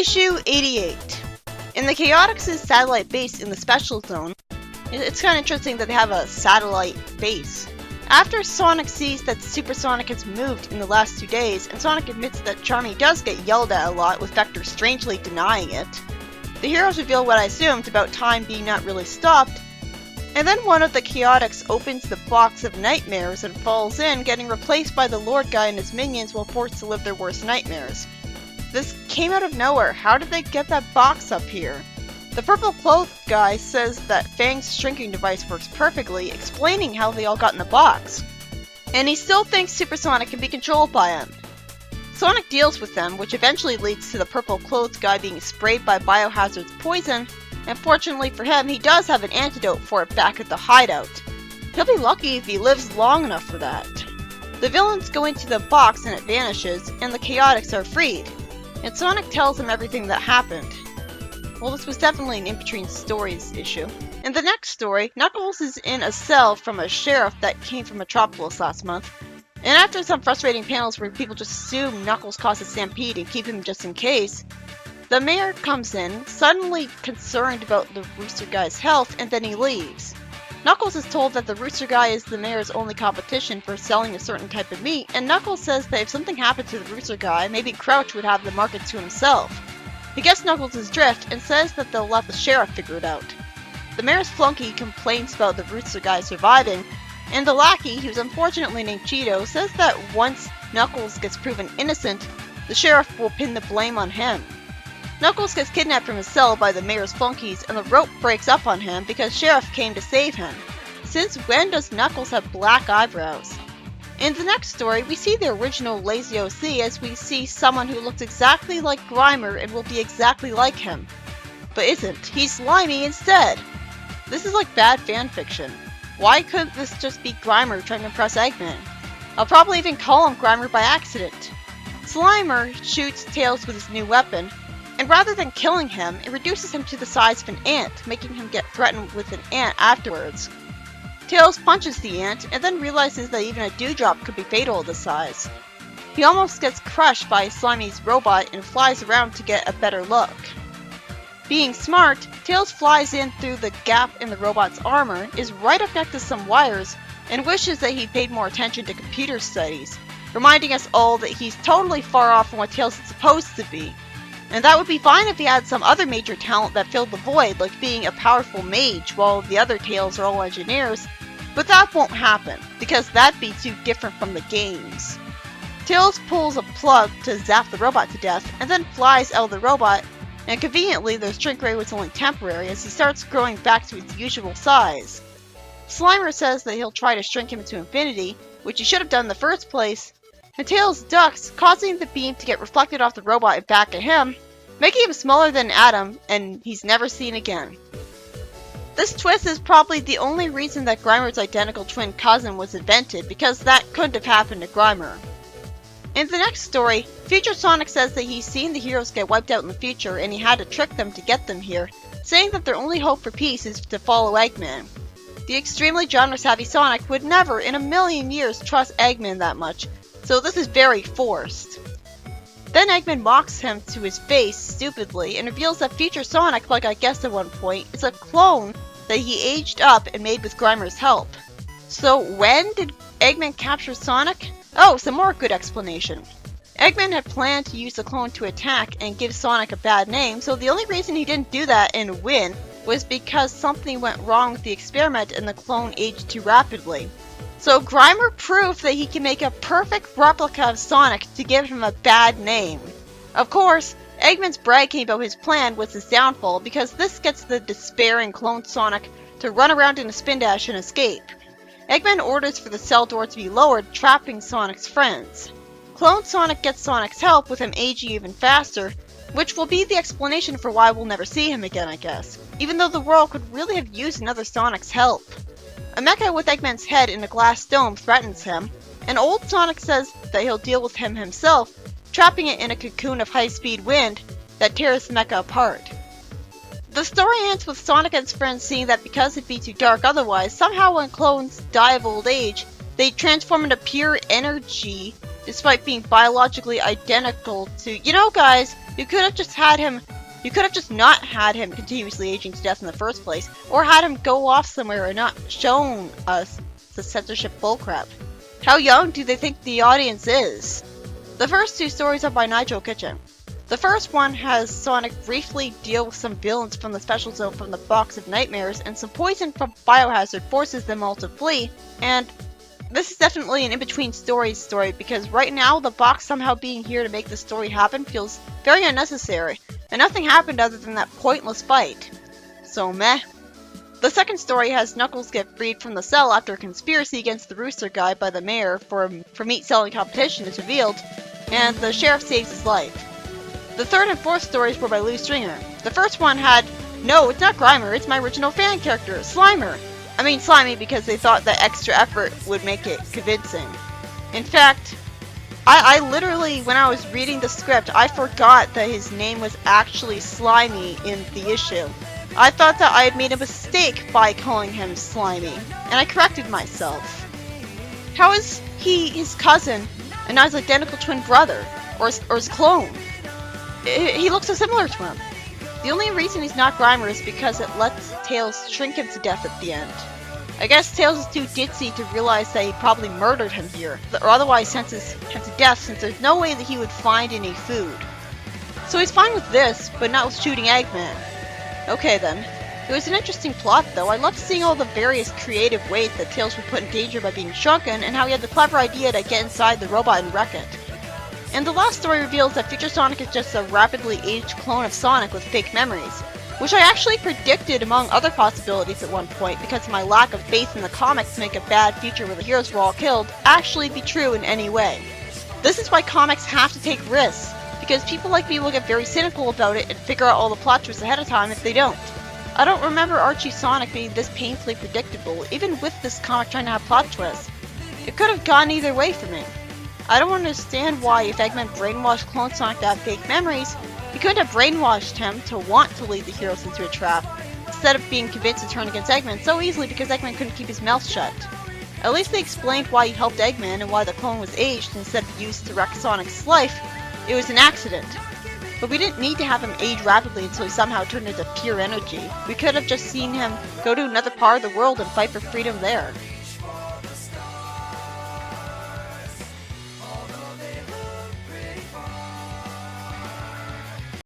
Issue 88. In the Chaotix's satellite base in the Special Zone, it's kind of interesting that they have a satellite base. After Sonic sees that Super Sonic has moved in the last 2 days, and Sonic admits that Charmy does get yelled at a lot, with Vector strangely denying it, the heroes reveal what I assumed about time being not really stopped, and then one of the Chaotix opens the box of nightmares and falls in, getting replaced by the Lord Guy and his minions while forced to live their worst nightmares. This came out of nowhere. How did they get that box up here? The purple clothed guy says that Fang's shrinking device works perfectly, explaining how they all got in the box. And he still thinks Super Sonic can be controlled by him. Sonic deals with them, which eventually leads to the purple clothed guy being sprayed by Biohazard's poison, and fortunately for him, he does have an antidote for it back at the hideout. He'll be lucky if he lives long enough for that. The villains go into the box and it vanishes, and the Chaotix are freed. And Sonic tells him everything that happened. Well, this was definitely an in-between stories issue. In the next story, Knuckles is in a cell from a sheriff that came from Metropolis last month. And after some frustrating panels where people just assume Knuckles caused a stampede and keep him just in case, the mayor comes in, suddenly concerned about the Rooster Guy's health, and then he leaves. Knuckles is told that the Rooster Guy is the mayor's only competition for selling a certain type of meat, and Knuckles says that if something happened to the Rooster Guy, maybe Crouch would have the market to himself. He gets Knuckles' drift and says that they'll let the sheriff figure it out. The mayor's flunky complains about the Rooster Guy surviving, and the lackey, who's unfortunately named Cheeto, says that once Knuckles gets proven innocent, the sheriff will pin the blame on him. Knuckles gets kidnapped from his cell by the mayor's flunkies, and the rope breaks up on him because Sheriff came to save him. Since when does Knuckles have black eyebrows? In the next story, we see the original Lazy OC as we see someone who looks exactly like Grimer and will be exactly like him. But isn't. He's slimy instead. This is like bad fanfiction. Why couldn't this just be Grimer trying to impress Eggman? I'll probably even call him Grimer by accident. Slimer shoots Tails with his new weapon, and rather than killing him, it reduces him to the size of an ant, making him get threatened with an ant afterwards. Tails punches the ant, and then realizes that even a dewdrop could be fatal at this size. He almost gets crushed by Slimy's robot and flies around to get a better look. Being smart, Tails flies in through the gap in the robot's armor, is right up next to some wires, and wishes that he paid more attention to computer studies, reminding us all that he's totally far off from what Tails is supposed to be. And that would be fine if he had some other major talent that filled the void, like being a powerful mage while the other Tails are all engineers, but that won't happen, because that'd be too different from the games. Tails pulls a plug to zap the robot to death, and then flies out of the robot, and conveniently the shrink ray was only temporary as he starts growing back to its usual size. Slimer says that he'll try to shrink him into infinity, which he should have done in the first place, and Tails ducks, causing the beam to get reflected off the robot and back at him, making him smaller than Adam, and he's never seen again. This twist is probably the only reason that Grimer's identical twin cousin was invented, because that couldn't have happened to Grimer. In the next story, Future Sonic says that he's seen the heroes get wiped out in the future and he had to trick them to get them here, saying that their only hope for peace is to follow Eggman. The extremely genre-savvy Sonic would never in a million years trust Eggman that much, so this is very forced. Then Eggman mocks him to his face stupidly and reveals that Future Sonic, like I guessed at one point, is a clone that he aged up and made with Grimer's help. So when did Eggman capture Sonic? Oh, some more good explanation. Eggman had planned to use the clone to attack and give Sonic a bad name, so the only reason he didn't do that and win was because something went wrong with the experiment and the clone aged too rapidly. So Grimer proved that he can make a perfect replica of Sonic to give him a bad name. Of course, Eggman's bragging about his plan was his downfall because this gets the despairing clone Sonic to run around in a spin dash and escape. Eggman orders for the cell door to be lowered, trapping Sonic's friends. Clone Sonic gets Sonic's help with him aging even faster, which will be the explanation for why we'll never see him again, I guess, even though the world could really have used another Sonic's help. A mecha with Eggman's head in a glass dome threatens him, and old Sonic says that he'll deal with him himself, trapping it in a cocoon of high-speed wind that tears the mecha apart. The story ends with Sonic and his friends seeing that because it'd be too dark otherwise, somehow when clones die of old age, they transform into pure energy, despite being biologically identical to... You know guys, You could have just had him. You could have just not had him continuously aging to death in the first place, or had him go off somewhere and not shown us the censorship bullcrap. How young do they think the audience is? The first two stories are by Nigel Kitchen. The first one has Sonic briefly deal with some villains from the Special Zone from the Box of Nightmares, and some poison from Biohazard forces them all to flee, and this is definitely an in-between story because right now the box somehow being here to make the story happen feels very unnecessary, and nothing happened other than that pointless fight. So meh. The second story has Knuckles get freed from the cell after a conspiracy against the Rooster guy by the mayor for meat selling competition is revealed, and the sheriff saves his life. The third and fourth stories were by Lou Stringer. The first one had, no, it's not Grimer, it's my original fan character, Slimer. I mean Slimy because they thought that extra effort would make it convincing. In fact, I literally, when I was reading the script, I forgot that his name was actually Slimy in the issue. I thought that I had made a mistake by calling him Slimy, and I corrected myself. How is he his cousin and not his identical twin brother, or his clone? He looks so similar to him. The only reason he's not Grimer is because it lets Tails shrink him to death at the end. I guess Tails is too ditzy to realize that he probably murdered him here, or otherwise sentences him to death since there's no way that he would find any food. So he's fine with this, but not with shooting Eggman. Okay then. It was an interesting plot though. I loved seeing all the various creative ways that Tails was put in danger by being shrunken, and how he had the clever idea to get inside the robot and wreck it. And the last story reveals that Future Sonic is just a rapidly aged clone of Sonic with fake memories, which I actually predicted among other possibilities at one point because of my lack of faith in the comics to make a bad future where the heroes were all killed actually be true in any way. This is why comics have to take risks, because people like me will get very cynical about it and figure out all the plot twists ahead of time if they don't. I don't remember Archie Sonic being this painfully predictable, even with this comic trying to have plot twists. It could have gone either way for me. I don't understand why, if Eggman brainwashed Clone Sonic to have fake memories, he couldn't have brainwashed him to want to lead the heroes into a trap, instead of being convinced to turn against Eggman so easily because Eggman couldn't keep his mouth shut. At least they explained why he helped Eggman and why the clone was aged instead of used to wreck Sonic's life. It was an accident. But we didn't need to have him age rapidly until he somehow turned into pure energy. We could have just seen him go to another part of the world and fight for freedom there.